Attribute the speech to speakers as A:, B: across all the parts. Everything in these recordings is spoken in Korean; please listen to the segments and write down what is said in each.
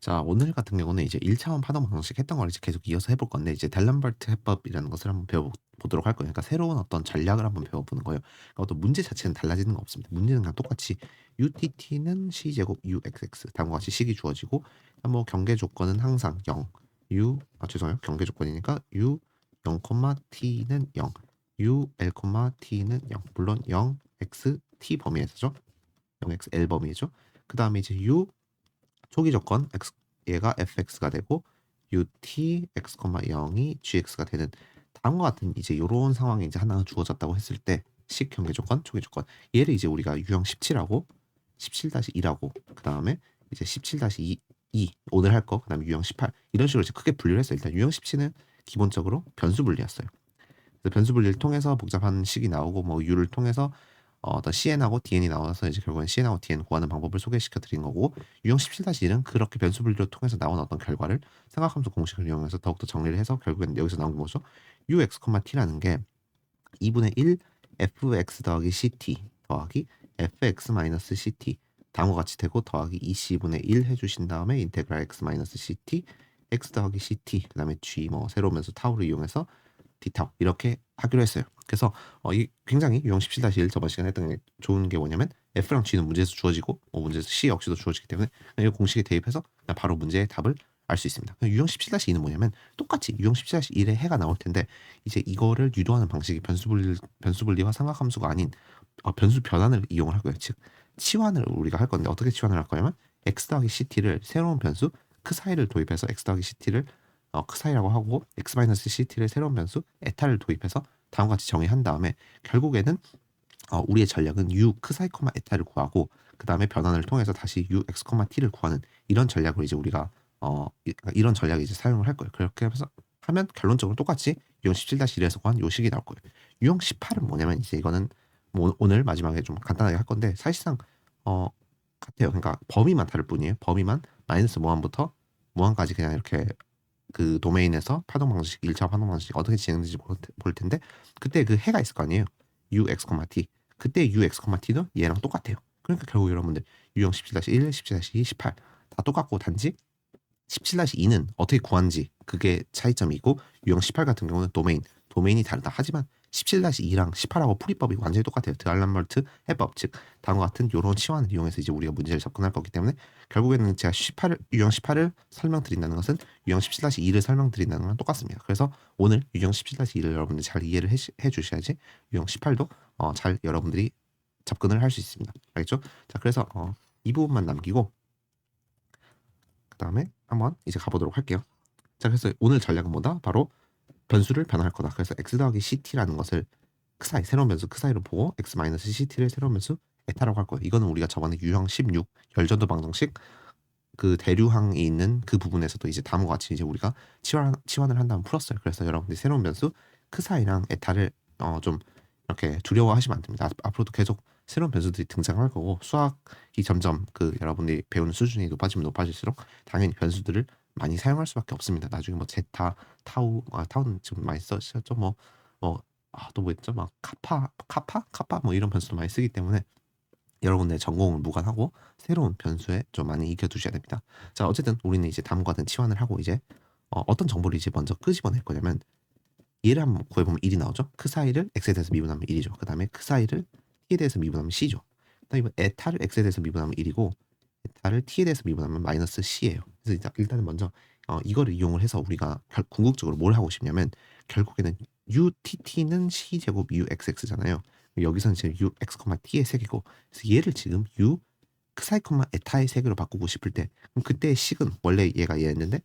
A: 자, 오늘 같은 경우는 이제 1차원 파동 방식 했던 걸 이제 계속 이어서 해볼 건데, 이제 델람버트 해법이라는 것을 한번 배워보도록 할 거예요. 그러니까 새로운 어떤 전략을 한번 배워보는 거예요. 그러니까 어떤 문제 자체는 달라지는 거 없습니다. 문제는 그냥 똑같이 UTT는 C제곱 UXX 다음과 같이 식이 주어지고, 뭐 경계 조건은 항상 0, 죄송해요. 경계 조건이니까 U 0, T는 0, U L, T는 0. 물론 0, X, T 범위에서죠. 0x L 범위죠. 그 다음에 이제 U 초기 조건 x 얘가 fx가 되고 ut x, 0이 gx가 되는 다음과 같은 이제 요런 상황이 이제 하나 주어졌다고 했을 때 식 경계 조건, 초기 조건 얘를 이제 우리가 유형 17하고 17-2라고 그다음에 이제 17-2 오늘 할 거 그다음에 유형 18 이런 식으로 이제 크게 분류를 했어요. 일단 유형 17은 기본적으로 변수 분리였어요. 그래서 변수 분리를 통해서 복잡한 식이 나오고 뭐 u를 통해서 어떤 CN하고 DN이 나와서 이제 결국엔 CN하고 DN 구하는 방법을 소개시켜 드린 거고, 유형 17-1은 그렇게 변수 분류를 통해서 나온 어떤 결과를 삼각함수 공식을 이용해서 더욱더 정리를 해서 결국엔 여기서 나온 게 뭐죠? UX, T라는 게 2분의 1 fx 더하기 ct 더하기 fx 마이너스 ct 다음과 같이 되고 더하기 20분의 1 해주신 다음에 인테그랄 x 마이너스 ct x 더하기 ct 그 다음에 g 뭐 새로운 변수 타우를 이용해서 디타우 이렇게 하기로 했어요. 그래서 이 굉장히 유형 17-1 저번 시간에 했던 게 좋은 게 뭐냐면 F랑 G는 문제에서 주어지고 문제에서 C 역시도 주어지기 때문에 이 공식에 대입해서 그냥 바로 문제의 답을 알 수 있습니다. 유형 17-2는 뭐냐면 똑같이 유형 17-1의 해가 나올 텐데 이제 이거를 유도하는 방식이 변수 분리와 삼각함수가 아닌 변수 변환을 이용을 할 거예요. 즉 치환을 우리가 할 건데 어떻게 치환을 할 거냐면 x 더하기 ct를 새로운 변수 크 사이를 도입해서 x 더하기 ct를 크사이라고 하고 x-ct를 새로운 변수 에타를 도입해서 다음과 같이 정의한 다음에 결국에는 우리의 전략은 u 크사이, 에타를 구하고 그 다음에 변환을 통해서 다시 u x, t를 구하는 이런 전략으로 이제 우리가 그러니까 이런 전략을 이제 사용을 할 거예요. 그렇게 해서 하면 결론적으로 똑같이 유형 17-1에서 구한 요 식이 나올 거예요. 유형 18은 뭐냐면 이제 이거는 뭐 오늘 마지막에 좀 간단하게 할 건데 사실상 어 같아요. 그러니까 범위만 다를 뿐이에요. 범위만 마이너스 무한부터 무한까지 그냥 이렇게 그 도메인에서 파동 방식, 1차 파동 방식이 어떻게 진행되는지 볼 텐데 그때 그 해가 있을 거 아니에요. UX, T. 그때 UX, T도 얘랑 똑같아요. 그러니까 결국 여러분들 유형 17-1, 17-2, 18 다 똑같고 단지 17-2는 어떻게 구한지 그게 차이점이고 유형 18 같은 경우는 도메인이 다르다. 하지만 17-2랑 18하고 풀이법이 완전히 똑같아요. 드알람벌트 해법 즉 다음과 같은 이런 치환을 이용해서 이제 우리가 문제를 접근할 거기 때문에 결국에는 제가 유형 18을 설명드린다는 것은 유형 17-2를 설명드린다는 건 똑같습니다. 그래서 오늘 유형 17-2를 여러분들이 잘 이해를 해 주셔야지 유형 18도 잘 여러분들이 접근을 할 수 있습니다. 알겠죠? 자, 그래서 이 부분만 남기고 그다음에 한번 이제 가보도록 할게요. 자, 그래서 오늘 전략은 뭐다? 바로 변수를 변화할 거다. 그래서 x 더하기 ct라는 것을 크사이 새로운 변수 크사이로 보고 x 마이너스 ct를 새로운 변수 에타라고 할 거예요. 이거는 우리가 저번에 유형 16 열전도 방정식 그 대류항이 있는 그 부분에서도 이제 다음과 같이 이제 우리가 치환을 한 다음 풀었어요. 그래서 여러분들이 새로운 변수 크사이랑 에타를 좀 이렇게 두려워하시면 안 됩니다. 앞으로도 계속 새로운 변수들이 등장할 거고 수학이 점점 그 여러분들이 배우는 수준이 높아지면 높아질수록 당연히 변수들을 많이 사용할 수밖에 없습니다. 나중에 뭐 제타, 타우는 지금 많이 쓰셨죠. 또 뭐 있죠? 막 카파 뭐 이런 변수도 많이 쓰기 때문에 여러분의 전공을 무관하고 새로운 변수에 좀 많이 익혀두셔야 됩니다. 자, 어쨌든 우리는 이제 다음과 같은 치환을 하고 이제 어떤 정보를 이제 먼저 끄집어낼 거냐면 얘를 한번 구해보면 1이 나오죠. 크 사이를 x에 대해서 미분하면 1이죠. 그 다음에 크 사이를 t에 대해서 미분하면 c죠. 그다음에 이번 에타를 x에 대해서 미분하면 1이고 에타를 t에 대해서 미분하면 마이너스 c예요. 그래서 일단은 먼저 이거를 이용을 해서 우리가 궁극적으로 뭘 하고 싶냐면 결국에는 utt는 c제곱 uxx잖아요. 여기서는 지금 ux, t의 세계고 그래서 얘를 지금 u 크사이, 에타의 세계로 바꾸고 싶을 때 그럼 그때의 식은 원래 얘가 얘였는데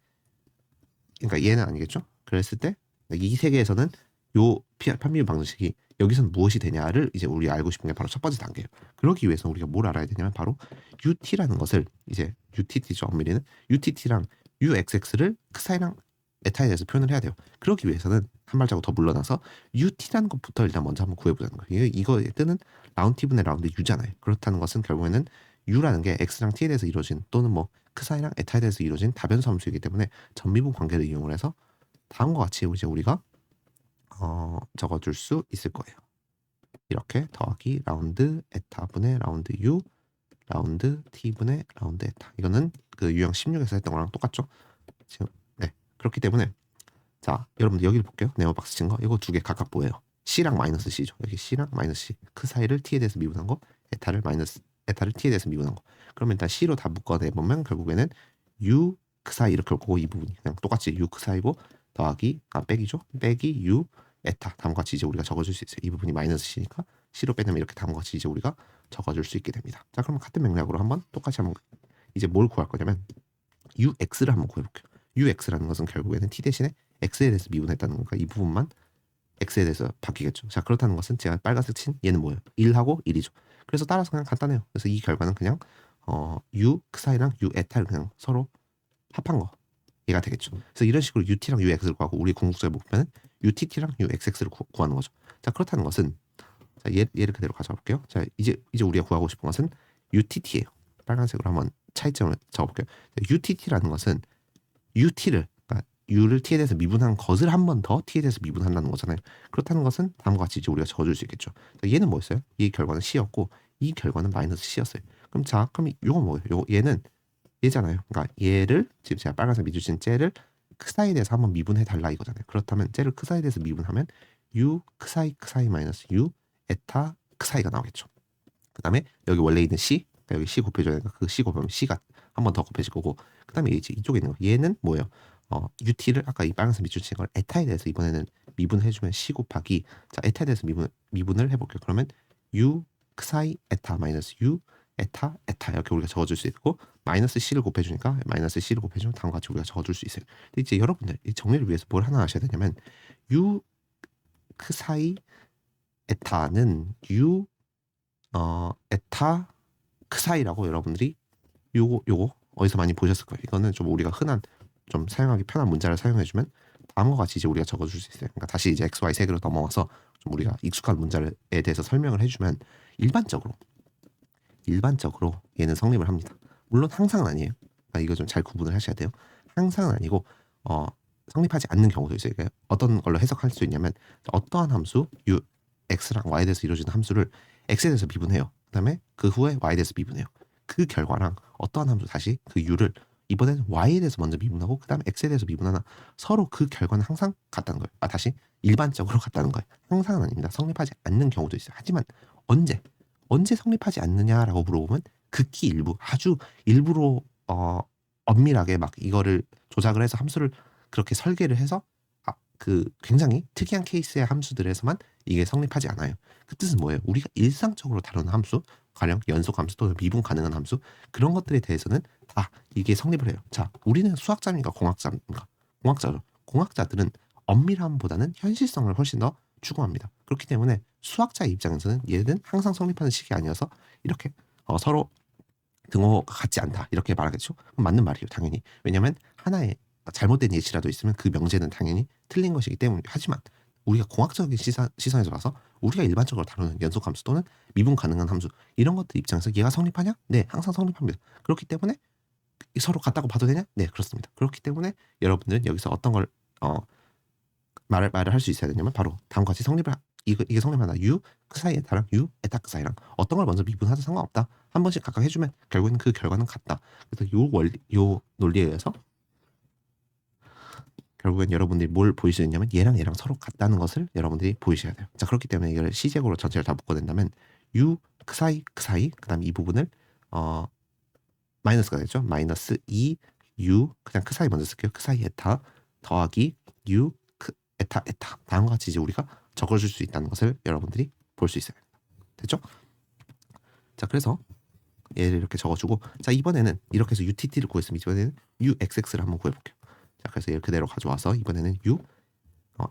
A: 그러니까 얘는 아니겠죠? 그랬을 때 이 세계에서는 요 편미분 방정식이 여기서는 무엇이 되냐를 이제 우리 알고 싶은 게 바로 첫 번째 단계예요. 그러기 위해서 우리가 뭘 알아야 되냐면 바로 UT라는 것을 이제 UTT죠. 엄밀히는 UTT랑 UXX를 크사이랑 에타에 대해서 표현을 해야 돼요. 그러기 위해서는 한 발자국 더 물러나서 UT라는 것부터 일단 먼저 한번 구해보자는 거예요. 이거의 뜻은 라운드분의 라운드 U잖아요. 그렇다는 것은 결국에는 U라는 게 X랑 T에 대해서 이루어진 또는 뭐 크사이랑 에타에 대해서 이루어진 다변수 함수이기 때문에 전미분 관계를 이용을 해서 다음과 같이 이제 우리가 적어줄 수 있을 거예요. 이렇게 더하기 라운드 에타 분의 라운드 U 라운드 t분의 라운드 에타. 이거는 그 유형 16에서 했던 거랑 똑같죠? 지금 네. 그렇기 때문에 자, 여러분들 여기를 볼게요. 네모박스 친 거. 이거 두 개 각각 뭐예요? C랑 마이너스 C죠. 여기 C랑 마이너스 C. 그 사이를 T에 대해서 미분한 거. 에타를 T에 대해서 미분한 거. 그러면 일단 C로 다 묶어내 보면 결국에는 U 그 사이 이렇게 올 거고 이 부분이 그냥 똑같이 U 그 사이고 더하기 빼기죠. 빼기 U 에타. 다음과 같이 이제 우리가 적어줄 수 있어요. 이 부분이 마이너스 C니까 C로 빼내면 이렇게 다음과 같이 이제 우리가 적어줄 수 있게 됩니다. 자, 그러면 같은 맥락으로 한번 똑같이 한번 이제 뭘 구할 거냐면 UX를 한번 구해볼게요. UX라는 것은 결국에는 T 대신에 X에 대해서 미분했다는 거니까 이 부분만 X에 대해서 바뀌겠죠. 자, 그렇다는 것은 제가 빨간색 친 얘는 뭐예요? 1하고 1이죠. 그래서 따라서 그냥 간단해요. 그래서 이 결과는 그냥 U 크사이랑 U 에타를 그냥 서로 합한 거 얘가 되겠죠. 그래서 이런 식으로 UT랑 UX를 구하고 우리 궁극적에 목표는 UTT랑 UXX를 구하는 거죠. 자, 그렇다는 것은 자, 얘를 그대로 가져가 볼게요. 자, 이제 우리가 구하고 싶은 것은 UTT예요. 빨간색으로 한번 차이점을 적어볼게요. UTT라는 것은 UT를 그러니까 U를 T에 대해서 미분한 것을 한 번 더 T에 대해서 미분한다는 거잖아요. 그렇다는 것은 다음과 같이 이제 우리가 적어줄 수 있겠죠. 자, 얘는 뭐였어요? 이 결과는 C였고 이 결과는 마이너스 C였어요. 그럼 이건 뭐예요? 얘는 얘잖아요. 그러니까 얘를 지금 제가 빨간색 미주신 쟤를 크사이에 대해서 한번 미분해 달라 이거잖아요. 그렇다면 쟤를 크사이에 대해서 미분하면 U 크사이 마이너스 U 에타 크사이가 나오겠죠. 그다음에 여기 원래 있는 C 그러니까 여기 C 곱해줘야 되니까 그 C 곱하면 C가 한 번 더 곱해질 거고 그다음에 이제 이쪽에 있는 거 얘는 뭐예요? UT를 아까 이 빨간색 밑줄 친 걸 에타에 대해서 이번에는 미분해주면 C 곱하기 자 에타에 대해서 미분을 해볼게요. 그러면 U 크사이 에타 마이너스 U 에타 이렇게 우리가 적어줄 수 있고 마이너스 C를 곱해주니까 마이너스 C를 곱해주면 다음과 같이 우리가 적어줄 수 있어요. 근데 이제 여러분들 이 정리를 위해서 뭘 하나 아셔야 되냐면 U 크사이 에타는 U 에타 크사이라고 여러분들이 요거 어디서 많이 보셨을 거예요. 이거는 좀 우리가 흔한 좀 사용하기 편한 문자를 사용해주면 다음과 같이 이제 우리가 적어줄 수 있어요. 그러니까 다시 이제 XY 색으로 넘어와서 좀 우리가 익숙한 문자에 대해서 설명을 해주면 일반적으로 얘는 성립을 합니다. 물론 항상은 아니에요. 그러니까 이거 좀 잘 구분을 하셔야 돼요. 항상은 아니고 성립하지 않는 경우도 있어요. 그러니까 어떤 걸로 해석할 수 있냐면 어떠한 함수 x랑 y에 대해서 이루어지는 함수를 x에 대해서 미분해요. 그다음에 그 후에 y에 대해서 미분해요. 그 결과랑 어떠한 함수 다시 그 u를 이번에는 y에 대해서 먼저 미분하고 그다음에 x에 대해서 미분하나 서로 그 결과는 항상 같다는 거예요. 다시 일반적으로 같다는 거예요. 항상은 아닙니다. 성립하지 않는 경우도 있어요. 하지만 언제 성립하지 않느냐라고 물어보면 극히 일부 아주 일부러 엄밀하게 막 이거를 조작을 해서 함수를 그렇게 설계를 해서 그 굉장히 특이한 케이스의 함수들에서만 이게 성립하지 않아요. 그 뜻은 뭐예요? 우리가 일상적으로 다루는 함수, 가령 연속 함수 또는 미분 가능한 함수 그런 것들에 대해서는 다 이게 성립을 해요. 자, 우리는 수학자입니까? 공학자입니까? 공학자죠. 공학자들은 엄밀함보다는 현실성을 훨씬 더 추구합니다. 그렇기 때문에 수학자의 입장에서는 얘는 항상 성립하는 식이 아니어서 이렇게 서로 등호가 같지 않다 이렇게 말하겠죠. 그럼 맞는 말이에요, 당연히. 왜냐하면 하나의 잘못된 예시라도 있으면 그 명제는 당연히 틀린 것이기 때문이에요. 하지만 우리가 공학적인 시선에서 봐서 우리가 일반적으로 다루는 연속함수 또는 미분 가능한 함수 이런 것들 입장에서 얘가 성립하냐? 네, 항상 성립합니다. 그렇기 때문에 서로 같다고 봐도 되냐? 네, 그렇습니다. 그렇기 때문에 여러분들은 여기서 어떤 걸 말을 할 수 있어야 되냐면 바로 다음과 같이 이게 성립하나 U 그 사이에 다랑 U 에타 그 사이랑 어떤 걸 먼저 미분하도 상관없다. 한 번씩 각각 해주면 결국에는 그 결과는 같다. 그래서 요 논리에 의해서 결국엔 여러분들이 뭘 보일 수 있냐면 얘랑 서로 같다는 것을 여러분들이 보이셔야 돼요. 자, 그렇기 때문에 이걸 시제곱으로 전체를 다 묶어낸다면 U 그 사이 그다음에 이 부분을 마이너스가 되죠. 마이너스 2 U 그냥 그 사이 먼저 쓸게요. 그 사이 에타 더하기 U 에타 다음과 같이 이제 우리가 적어줄 수 있다는 것을 여러분들이 볼 수 있어요. 됐죠? 자, 그래서 얘를 이렇게 적어주고 자 이번에는 이렇게 해서 UTT를 구했으면 이번에는 UXX를 한번 구해볼게요. 자, 그래서 얘를 그대로 가져와서 이번에는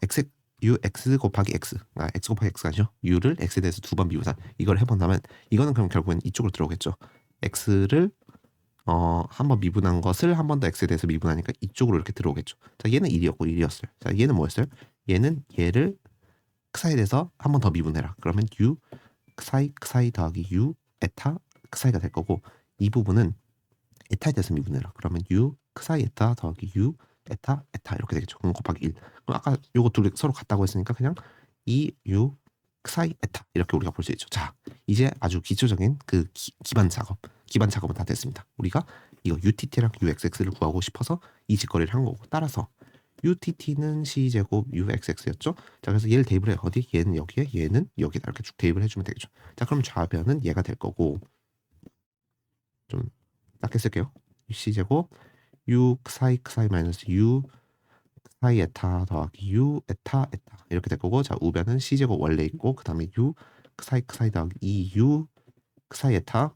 A: x 곱하기 x x 곱하기 x가 아니죠. u를 x에 대해서 두 번 미분한 이걸 해본다면 이거는 그럼 결국엔 이쪽으로 들어오겠죠. x를 한 번 미분한 것을 한 번 더 x에 대해서 미분하니까 이쪽으로 이렇게 들어오겠죠. 자, 얘는 1이었고 1이었어요. 자, 얘는 뭐였어요? 얘는 얘를 크사이에 대해서 한 번 더 미분해라. 그러면 u 크사이 더하기 u 에타 크사이가 될 거고 이 부분은 에타에 대해서 미분해라. 그러면 u 크사이 에타 더하기 u 에타 이렇게 되겠죠. 그럼 곱하기 1. 그럼 아까 요거 둘이 서로 같다고 했으니까 그냥 2u 크사이 에타 이렇게 우리가 볼 수 있죠. 자, 이제 아주 기초적인 그 기반 작업은 다 됐습니다. 우리가 이거 UTT랑 UXX를 구하고 싶어서 이 짓거리를 한 거고, 따라서 UTT는 C제곱 UXX였죠. 자, 그래서 얘를 대입을 해. 어디? 얘는 여기에, 얘는 여기다 이렇게 쭉 대입을 해주면 되겠죠. 자, 그럼 좌변은 얘가 될 거고, 좀 작게 쓸게요. C제곱 U 크사이 마이너스 U 크사이 에타 더하기 U 에타 이렇게 될 거고, 자, 우변은 C제곱 원래 있고, 그 다음에 U 크사이 더하기 2U 크사이 에타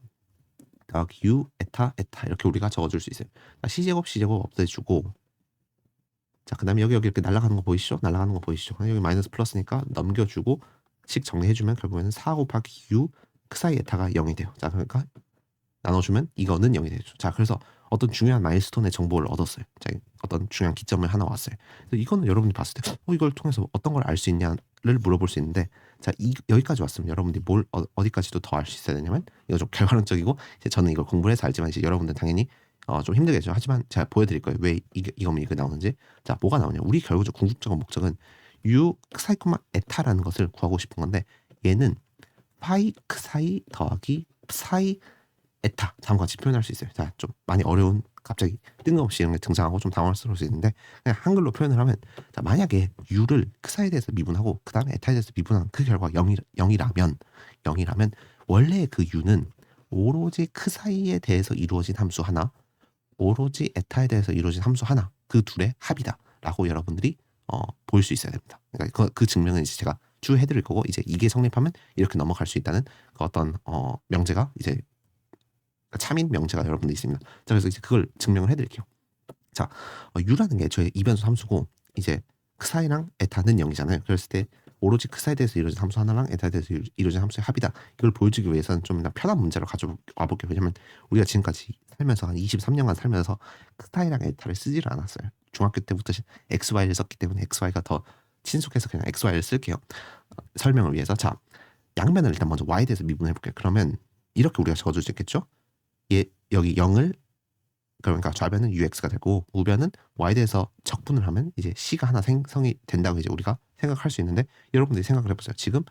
A: 더하기 U 에타 이렇게 우리가 적어줄 수 있어요. 자, C제곱 없애주고, 자, 그 다음에 여기 이렇게 날아가는 거 보이시죠? 여기 마이너스 플러스니까 넘겨주고 식 정리해주면 결국에는 4 곱하기 U 크사이 에타가 0이 돼요. 자, 그러니까 나눠주면 이거는 0이 되죠. 자, 그래서 어떤 중요한 마일스톤의 정보를 얻었어요. 자, 어떤 중요한 기점을 하나 왔어요. 그래서 이거는 여러분이 봤을 때 이걸 통해서 어떤 걸 알 수 있냐를 물어볼 수 있는데, 자, 여기까지 왔으면 여러분들이 뭘 어디까지도 더 알 수 있어야 되냐면, 이거 좀 결과론적이고 이제 저는 이걸 공부를 해서 알지만 이제 여러분들 당연히 좀 힘들겠죠. 하지만 제가 보여드릴 거예요. 왜 이거면 이거 나오는지. 자, 뭐가 나오냐? 우리 결국적 궁극적인 목적은 U 크사이 콤마 에타라는 것을 구하고 싶은 건데, 얘는 파이 크사이 더하기 사이 에타 다음과 같이 표현할 수 있어요. 자, 좀 많이 어려운, 갑자기 뜬금없이 이런 게 등장하고 좀 당황스러울 수 있는데, 그냥 한글로 표현을 하면, 자, 만약에 U를 크사이에 대해서 미분하고 그 다음에 에타에 대해서 미분한 그 결과가 0이라면 원래 그 U는 오로지 크사이에 대해서 이루어진 함수 하나, 오로지 에타에 대해서 이루어진 함수 하나, 그 둘의 합이다라고 여러분들이 볼 수 있어야 됩니다. 그러니까 그 증명은 이제 제가 쭉 해드릴 거고, 이제 이게 성립하면 이렇게 넘어갈 수 있다는 그 어떤 명제가 이제 참인 명제가 여러분들 있습니다. 자, 그래서 이제 그걸 증명을 해드릴게요. 자, U라는 게 저의 이변수 함수고, 이제 크사이랑 에타는 0이잖아요. 그랬을 때 오로지 크사이에 대해서 이루어진 함수 하나랑 에타에 대해서 이루어진 함수의 합이다. 이걸 보여주기 위해서는 좀 편한 문제로 가져와 볼게요. 왜냐면 우리가 지금까지 살면서 한 23년간 살면서 크사이랑 에타를 쓰지를 않았어요. 중학교 때부터 XY를 썼기 때문에 XY가 더 친숙해서 그냥 XY를 쓸게요. 설명을 위해서. 자, 양변을 일단 먼저 Y에 대해서 미분해 볼게요. 그러면 이렇게 우리가 적어줄 수 있겠죠? 여기 0을, 그러니까 좌변은 UX가 되고 우변은 Y에 대해서 적분을 하면 이제 C가 하나 생성이 된다고 이제 우리가 생각할 수 있는데, 여러분들이 생각을 해보세요. 지금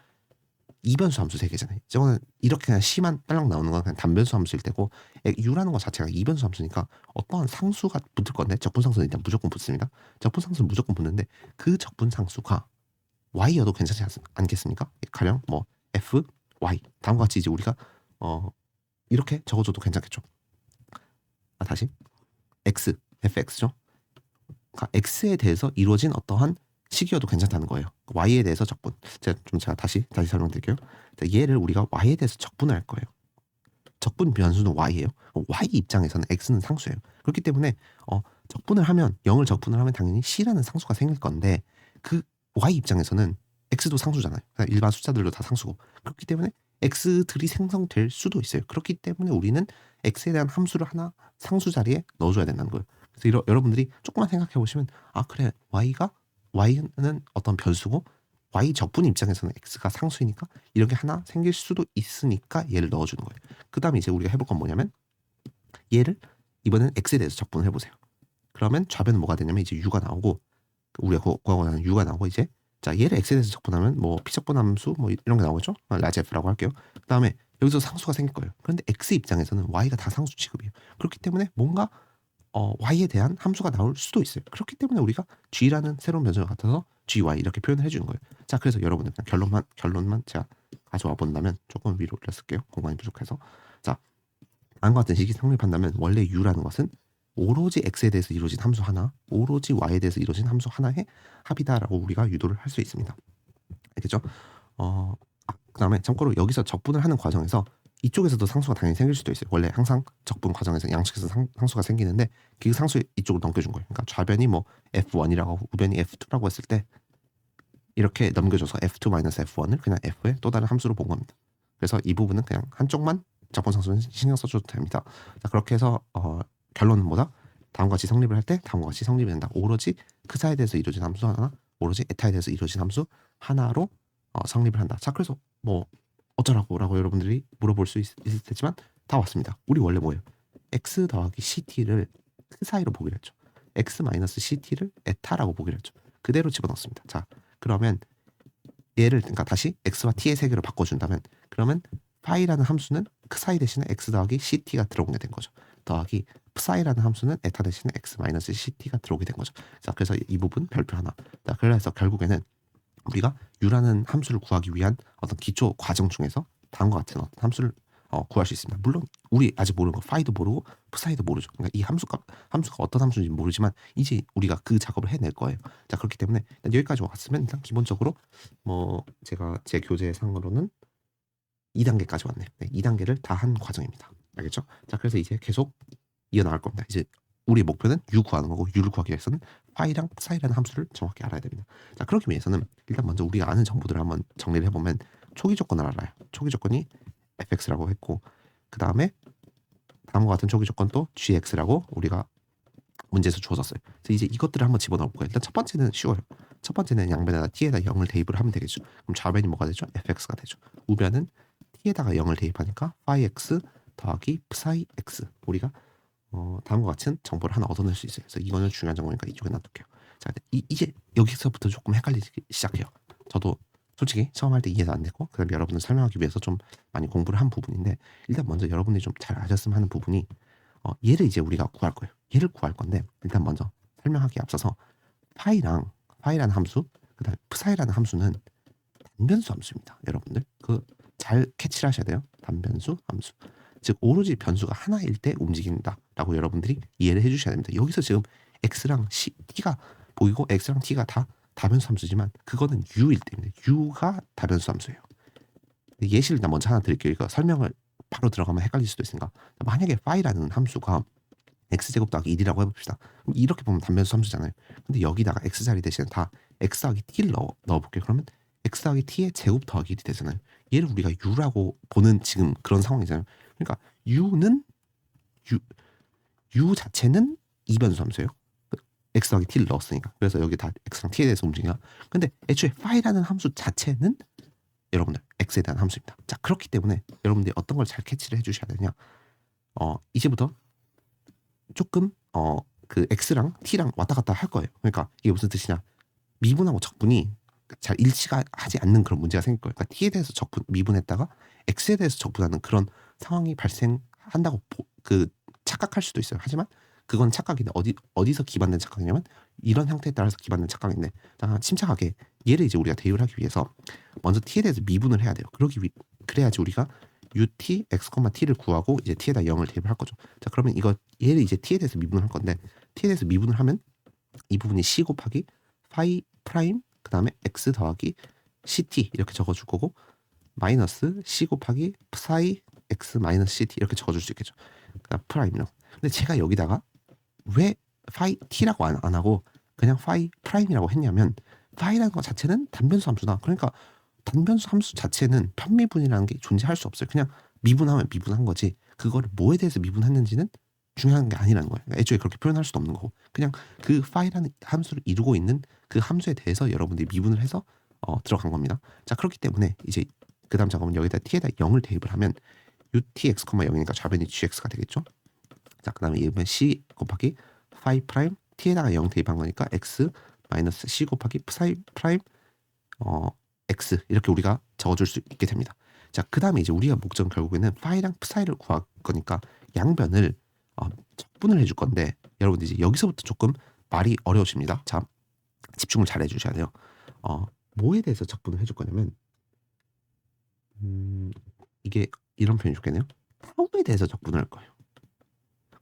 A: 이변수 함수 3개잖아요. 저거는 이렇게 그냥 C만 딸랑 나오는 건 그냥 단변수 함수일 때고, U라는 것 자체가 이변수 함수니까 어떠한 상수가 붙을 건데, 적분상수는 일단 무조건 붙습니다. 적분상수는 무조건 붙는데, 그 적분상수가 Y여도 괜찮지 않겠습니까? 가령 뭐 F, Y 다음과 같이 이제 우리가 이렇게 적어줘도 괜찮겠죠. 다시 X, fx죠. 그러니까 X에 대해서 이루어진 어떠한 식이어도 괜찮다는 거예요. Y에 대해서 적분. 제가 다시 설명드릴게요. 자, 얘를 우리가 Y에 대해서 적분을 할 거예요. 적분 변수는 Y예요. Y 입장에서는 X는 상수예요. 그렇기 때문에 적분을 하면 0을 적분을 하면 당연히 C라는 상수가 생길 건데, 그 Y 입장에서는 X도 상수잖아요. 일반 숫자들도 다 상수고. 그렇기 때문에 X들이 생성될 수도 있어요. 그렇기 때문에 우리는 X에 대한 함수를 하나 상수 자리에 넣어줘야 된다는 거예요. 그래서 여러분들이 조금만 생각해 보시면, 그래, Y는 어떤 변수고 Y 적분 입장에서는 X가 상수이니까 이런 게 하나 생길 수도 있으니까 얘를 넣어주는 거예요. 그 다음에 이제 우리가 해볼 건 뭐냐면, 얘를 이번엔 X에 대해서 적분을 해보세요. 그러면 좌변은 뭐가 되냐면 이제 U가 나오고, 우리가 구하고자 U가 나오고, 이제 자, 얘를 X에 대해서 적분하면 뭐 P적분함수 뭐 이런 게 나오겠죠? 라지 F라고 할게요. 그 다음에 여기서 상수가 생길 거예요. 그런데 X 입장에서는 Y가 다 상수 취급이에요. 그렇기 때문에 뭔가 Y에 대한 함수가 나올 수도 있어요. 그렇기 때문에 우리가 G라는 새로운 변수가 같아서 GY 이렇게 표현을 해주는 거예요. 자, 그래서 여러분들 그냥 결론만 제가 가져와 본다면, 조금 위로 올렸을게요. 공간이 부족해서. 자, 다음과 같은 식이 성립한다면 원래 U라는 것은 오로지 X에 대해서 이루어진 함수 하나, 오로지 Y에 대해서 이루어진 함수 하나의 합이다라고 우리가 유도를 할 수 있습니다. 알겠죠? 그 다음에 참고로 여기서 적분을 하는 과정에서 이쪽에서도 상수가 당연히 생길 수도 있어요. 원래 항상 적분 과정에서 양측에서 상수가 생기는데, 그 상수 이쪽으로 넘겨준 거예요. 그러니까 좌변이 뭐 F1이라고 하고 우변이 F2라고 했을 때 이렇게 넘겨줘서 F2-F1을 그냥 F의 또 다른 함수로 본 겁니다. 그래서 이 부분은 그냥 한쪽만 적분 상수는 신경 써줘도 됩니다. 자, 그렇게 해서 결론은 뭐다? 다음과 같이 성립을 할 때 다음과 같이 성립이 된다. 오로지 크사에 대해서 이루어진 함수 하나, 오로지 에타에 대해서 이루어진 함수 하나로 성립을 한다. 자, 그래서 뭐 어쩌라고라고 여러분들이 물어볼 수 있을 테지만 다 왔습니다. 우리 원래 뭐예요? x 더하기 ct를 크사이로 보기로 했죠. x 마이너스 ct를 에타라고 보기로 했죠. 그대로 집어넣습니다. 자, 그러면 얘를 그러니까 다시 x와 t의 세계로 바꿔준다면 그러면 파이라는 함수는 psi 대신에 x 더하기 ct가 들어오게 된 거죠. 더하기 psi라는 함수는 에타 대신에 x 마이너스 ct가 들어오게 된 거죠. 자, 그래서 이 부분 별표 하나. 자, 그래서 결국에는 우리가 u라는 함수를 구하기 위한 어떤 기초 과정 중에서 다음과 같은 어떤 함수를 구할 수 있습니다. 물론 우리 아직 모르는 거 파이도 모르고 psi도 모르죠. 그러니까 이 함수가 어떤 함수인지 모르지만 이제 우리가 그 작업을 해낼 거예요. 자, 그렇기 때문에 일단 여기까지 왔으면 일단 기본적으로 뭐 제가 제 교재상으로는 2단계까지 왔네요. 네, 2단계를 다 한 과정입니다. 알겠죠? 자, 그래서 이제 계속 이어나갈 겁니다. 이제 우리 목표는 u 구하는 거고 u를 구하기 위해서는 파이랑 psi라는 함수를 정확히 알아야 됩니다. 자, 그러기 위해서는 일단 먼저 우리가 아는 정보들을 한번 정리를 해보면 초기 조건을 알아요. 초기 조건이 fx라고 했고 그 다음에 다음과 같은 초기 조건 또 gx라고 우리가 문제에서 주어졌어요. 그래서 이제 이것들을 한번 집어넣을 거예요. 일단 첫 번째는 쉬워요. 첫 번째는 양변에다 t에다 0을 대입을 하면 되겠죠. 그럼 좌변이 뭐가 되죠? fx가 되죠. 우변은 t에다가 0을 대입하니까 phi x 더하기 psi x 우리가 다음과 같은 정보를 하나 얻어낼 수 있어요. 그래서 이거는 중요한 정보니까 이쪽에 놔둘게요. 자, 이제 여기서부터 조금 헷갈리기 시작해요. 저도 솔직히 처음 할 때 이해도 안 됐고 그다음에 여러분들 설명하기 위해서 좀 많이 공부를 한 부분인데 일단 먼저 여러분들이 좀 잘 아셨으면 하는 부분이 얘를 이제 우리가 구할 거예요. 얘를 구할 건데 일단 먼저 설명하기에 앞서서 파이라는 함수 그다음에 psi라는 함수는 단변수 함수입니다. 여러분들 그 잘 캐치를 하셔야 돼요. 단변수 함수. 즉 오로지 변수가 하나일 때 움직인다라고 여러분들이 이해를 해주셔야 됩니다. 여기서 지금 x랑 t가 보이고 x랑 t가 다 다변수 함수지만 그거는 u일 때입니다. u가 다변수 함수예요. 예시를 일단 먼저 하나 드릴게요. 이거 설명을 바로 들어가면 헷갈릴 수도 있으니까 만약에 파이라는 함수가 x제곱 더하기 1이라고 해봅시다. 그럼 이렇게 보면 단변수 함수잖아요. 근데 여기다가 x자리 대신에 다 x 더하기 t를 넣어볼게요. 그러면 x 더하기 t의 제곱 더하기 1이 되잖아요. 얘를 우리가 u라고 보는 지금 그런 상황이잖아요. 그러니까 u는 u 자체는 이변수 함수예요. x 더하기 t를 넣었으니까. 그래서 여기 다 x랑 t에 대해서 움직이냐. 근데 애초에 파이라는 함수 자체는 여러분들 x에 대한 함수입니다. 자, 그렇기 때문에 여러분들이 어떤 걸 잘 캐치를 해주셔야 되냐. 이제부터 조금 그 x랑 t랑 왔다 갔다 할 거예요. 그러니까 이게 무슨 뜻이냐. 미분하고 적분이 잘 일치가 하지 않는 그런 문제가 생길 거예요. 그러니까 t에 대해서 미분했다가 x에 대해서 적분하는 그런 상황이 발생한다고 착각할 수도 있어요. 하지만 그건 착각인데 어디서 기반된 착각이냐면 이런 형태에 따라서 기반된 착각인데 침착하게 얘를 이제 우리가 대입을 하기 위해서 먼저 t에 대해서 미분을 해야 돼요. 그래야지 우리가 ut x, t를 구하고 이제 t에다 0을 대입을 할 거죠. 자, 그러면 얘를 이제 t에 대해서 미분을 할 건데 t에 대해서 미분을 하면 이 부분이 c 곱하기 phi 프라임 그 다음에 x 더하기 ct 이렇게 적어줄 거고 마이너스 c 곱하기 psi x 마이너스 ct 이렇게 적어줄 수 있겠죠. 그다음 프라임이요. 근데 제가 여기다가 왜 phi t라고 안 하고 그냥 phi 프라임이라고 했냐면 phi라는 것 자체는 단변수 함수다. 그러니까 단변수 함수 자체는 편미분이라는 게 존재할 수 없어요. 그냥 미분하면 미분한 거지 그거를 뭐에 대해서 미분했는지는 중요한 게 아니라는 거예요. 그러니까 애초에 그렇게 표현할 수도 없는 거고 그냥 그 phi라는 함수를 이루고 있는 그 함수에 대해서 여러분들이 미분을 해서 들어간 겁니다. 자, 그렇기 때문에 이제 그 다음 작업은 여기다 t에다 0을 대입을 하면 utx, 0이니까 좌변이 gx가 되겠죠. 자, 그 다음에 이번 c 곱하기 phi 프라임 t에다가 0 대입한 거니까 x 마이너스 c 곱하기 psi 프라임 x 이렇게 우리가 적어줄 수 있게 됩니다. 자, 그 다음에 이제 우리가 목적은 결국에는 phi랑 psi를 구할 거니까 양변을 적분을 해줄 건데 여러분들 이제 여기서부터 조금 말이 어려우십니다. 자, 집중을 잘 해주셔야 돼요. 뭐에 대해서 적분을 해줄 거냐면 이게 이런 표현이 좋겠네요. 타우에 대해서 적분을 할 거예요.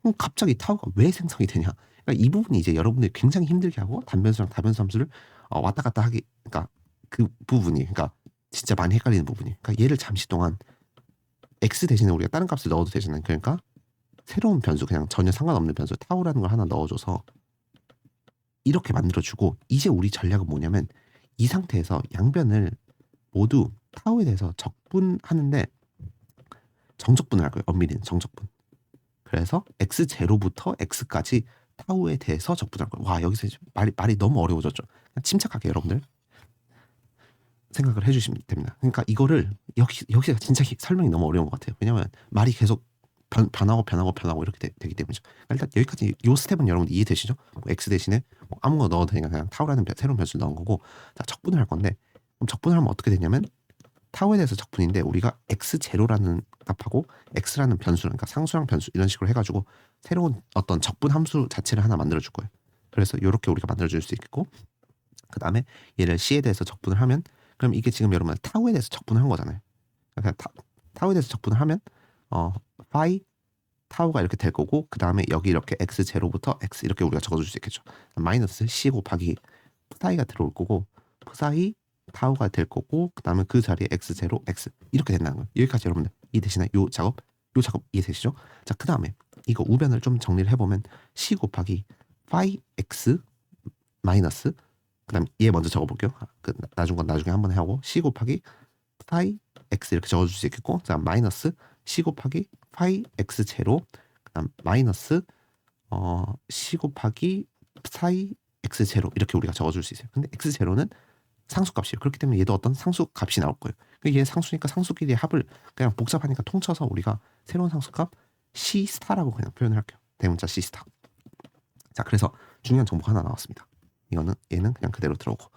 A: 그럼 갑자기 타우가 왜 생성이 되냐? 그러니까 이 부분이 이제 여러분들이 굉장히 힘들게 하고 단변수랑 다변수 함수를 왔다 갔다 하기, 그러니까 그 부분이, 그러니까 진짜 많이 헷갈리는 부분이. 그러니까 얘를 잠시 동안 x 대신에 우리가 다른 값을 넣어도 되잖아요. 그러니까 새로운 변수, 그냥 전혀 상관없는 변수 타우라는 걸 하나 넣어줘서 이렇게 만들어주고, 이제 우리 전략은 뭐냐면 이 상태에서 양변을 모두 타우에 대해서 적분하는데 정적분을 할 거예요. 엄밀히는 정적분. 그래서 x0부터 x까지 타우에 대해서 적분할 거예요. 와, 여기서 말이 너무 어려워졌죠. 그냥 침착하게 여러분들 생각을 해주시면 됩니다. 그러니까 이거를 여기가 진짜 설명이 너무 어려운 것 같아요. 왜냐면 말이 계속 변하고 이렇게 되기 때문이죠. 그러니까 일단 여기까지 요 스텝은 여러분 이해되시죠? x 대신에 아무거나 넣어도 되니까 그냥 타우라는 새로운 변수를 넣은 거고, 자, 적분을 할 건데 그럼 적분을 하면 어떻게 되냐면 타우에 대해서 적분인데 우리가 x0라는 값하고 x라는 변수, 그러니까 상수랑 변수 이런 식으로 해가지고 새로운 어떤 적분 함수 자체를 하나 만들어줄 거예요. 그래서 이렇게 우리가 만들어줄 수 있겠고, 그 다음에 얘를 c에 대해서 적분을 하면, 그럼 이게 지금 여러분 타우에 대해서 적분을 한 거잖아요. 그냥 타우에 대해서 적분을 하면 파이 타우가 이렇게 될 거고, 그 다음에 여기 이렇게 x0부터 x 이렇게 우리가 적어줄 수 있겠죠. 마이너스 c 곱하기 프사이가 들어올 거고, 프사이 타우가 될 거고, 그 다음에 그 자리에 x0 x 이렇게 된다는 거예요. 여기까지 여러분들 이 대신에 요 작업 이해되시죠? 자, 그 다음에 이거 우변을 좀 정리를 해보면 c 곱하기 파이 x 마이너스, 그 다음 얘 먼저 적어볼게요. 그 나중 건 나중에 한번 하고, c 곱하기 파이 x 이렇게 적어줄 수 있겠고, 자 마이너스 c 곱하기 파이 x 제로, 그다음 마이너스 c 곱하기 파이 x 제로 이렇게 우리가 적어줄 수 있어요. 근데 x 제로는 상수값이에요. 그렇기 때문에 얘도 어떤 상수값이 나올 거예요. 얘 상수니까 상수끼리의 합을 그냥 복잡하니까 통쳐서 우리가 새로운 상수값 c 스타라고 그냥 표현을 할게요. 대문자 c 스타. 자, 그래서 중요한 정보가 하나 나왔습니다. 이거는 얘는 그냥 그대로 들어오고.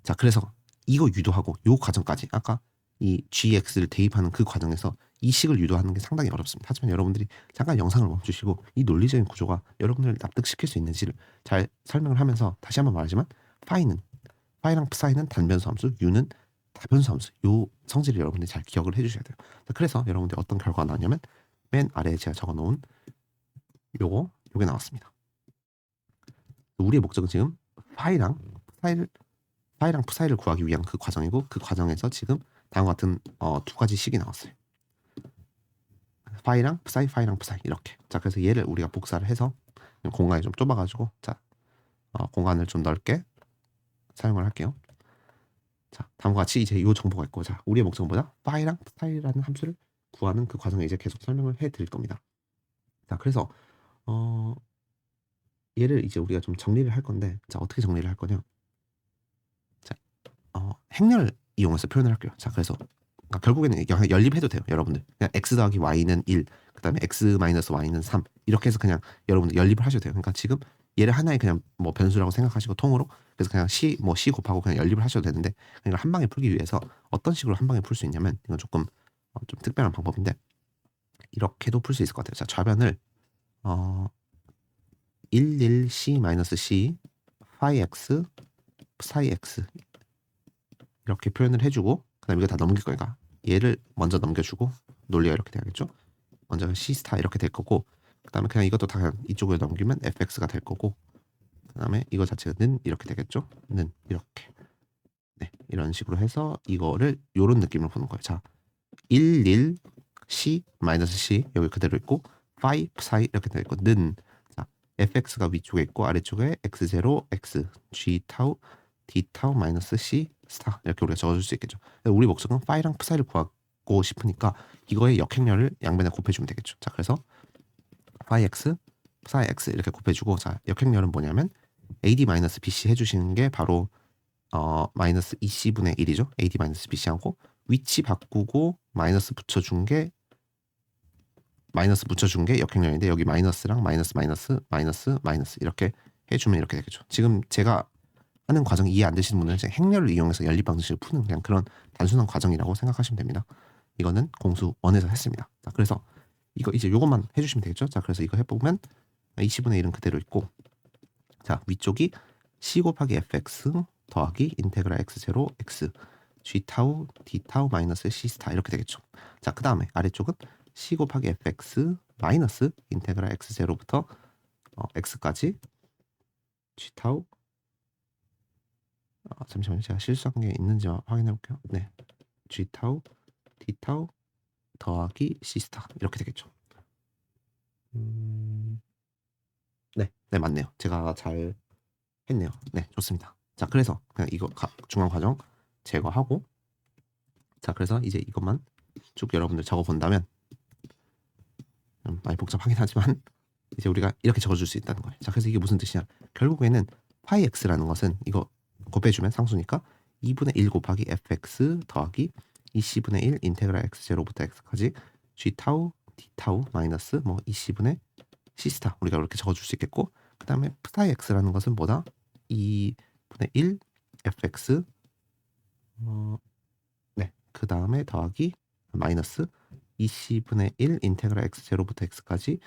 A: 자, 그래서 이거 유도하고 요 과정까지, 아까 이 gx를 대입하는 그 과정에서 이 식을 유도하는 게 상당히 어렵습니다. 하지만 여러분들이 잠깐 영상을 멈추시고 이 논리적인 구조가 여러분들을 납득시킬 수 있는지를 잘 설명을 하면서 다시 한번 말하지만, 파이랑 p사이는 단변수 함수, u는 다변수 함수, 요 성질을 여러분들이 잘 기억을 해주셔야 돼요. 자, 그래서 여러분들이 어떤 결과가 나왔냐면 맨 아래에 제가 적어놓은 요게 나왔습니다. 우리의 목적은 지금 파이랑 p사이를 구하기 위한 그 과정이고, 그 과정에서 지금 다음과 같은 두 가지 식이 나왔어요. 파이랑 p사이 이렇게. 자, 그래서 얘를 우리가 복사를 해서 공간이 좀 좁아가지고, 자 공간을 좀 넓게 사용을 할게요. 자, 다음과 같이 이제 이 정보가 있고, 자 우리의 목적은 뭐다? 파이랑 p사이라는 함수를 구하는 그 과정에 이제 계속 설명을 해드릴 겁니다. 자, 그래서 얘를 이제 우리가 좀 정리를 할 건데, 자 어떻게 정리를 할 거냐? 자, 행렬 이용해서 표현을 할게요. 자, 그래서 결국에는 그냥 연립해도 돼요, 여러분들. 그냥 x 더하기 y는 1, 그 다음에 x 마이너스 y는 3 이렇게 해서 그냥 여러분들 연립을 하셔도 돼요. 그러니까 지금 얘를 하나의 그냥 뭐 변수라고 생각하시고 통으로, 그래서 그냥 c 곱하고 그냥 연립을 하셔도 되는데, 그러니까 한 방에 풀기 위해서 어떤 식으로 한 방에 풀 수 있냐면, 이건 조금 좀 특별한 방법인데 이렇게도 풀 수 있을 것 같아요. 자, 좌변을 11c 마이너스 c 파이 x 사이 x 이렇게 표현을 해주고, 그 다음에 이거 다 넘길 거니까 얘를 먼저 넘겨주고, 논리가 이렇게 돼야겠죠. 먼저 C 스타 이렇게 될 거고, 그 다음에 그냥 이것도 다 그냥 이쪽으로 넘기면 fx가 될 거고, 그 다음에 이거 자체가 는 이렇게 되겠죠. 는 이렇게. 네, 이런 식으로 해서 이거를 요런 느낌으로 푸는 거예요. 자, 11 c 마이너스 c 여기 그대로 있고, 5 사이 이렇게 되어 있고, 는 자 fx가 위쪽에 있고 아래쪽에 x0 x g 타우 d 타우 마이너스 c 스타 이렇게 우리가 적어줄 수 있겠죠. 우리 목적은 파이랑 p사이를 구하고 싶으니까 이거의 역행렬을 양변에 곱해주면 되겠죠. 자, 그래서 파이 x p사이 x 이렇게 곱해주고, 자 역행렬은 뭐냐면 ad 마이너스 bc 해주시는 게 바로 마이너스 2c분의 1이죠. ad 마이너스 bc 하고, 위치 바꾸고 마이너스 붙여준 게 역행렬인데, 여기 마이너스랑 마이너스 이렇게 해주면 이렇게 되겠죠. 지금 제가 하는 과정 이해 안 되시는 분들은 행렬을 이용해서 연립 방식을 푸는 그냥 그런 단순한 과정이라고 생각하시면 됩니다. 이거는 공수 1에서 했습니다. 자, 그래서 이거 이제 요것만 해주시면 되겠죠. 자, 그래서 이거 해보면 20분의 1은 그대로 있고, 자 위쪽이 c 곱하기 fx 더하기 인테그랄 x0 x g 타우 d 타우 마이너스 c 스타 이렇게 되겠죠. 자, 그 다음에 아래쪽은 c 곱하기 fx 마이너스 인테그랄 x0부터 x까지 g 타우 잠시만요. 제가 실수한 게 있는지 확인해 볼게요. 네, g 타우 d 타우 더하기 c 스타 이렇게 되겠죠. 네 맞네요. 제가 잘 했네요. 네, 좋습니다. 자, 그래서 그냥 이거 중간 과정 제거하고, 자 그래서 이제 이것만 쭉 여러분들 적어 본다면 많이 복잡하긴 하지만 이제 우리가 이렇게 적어줄 수 있다는 거예요. 자, 그래서 이게 무슨 뜻이냐? 결국에는 파이 x라는 것은 이거 곱해주면 상수니까 2분의 1 곱하기 fx 더하기 20분의 1 인테그랄 x0부터 x까지 g 타우 d 타우 마이너스 뭐 20분의 c 스타 우리가 이렇게 적어줄 수 있겠고, 그 다음에 파이 x라는 것은 뭐다? 2분의 1 fx 어 네. 그다음에 더하기 마이너스 20분의 1 인테그랄 x 제로부터 x까지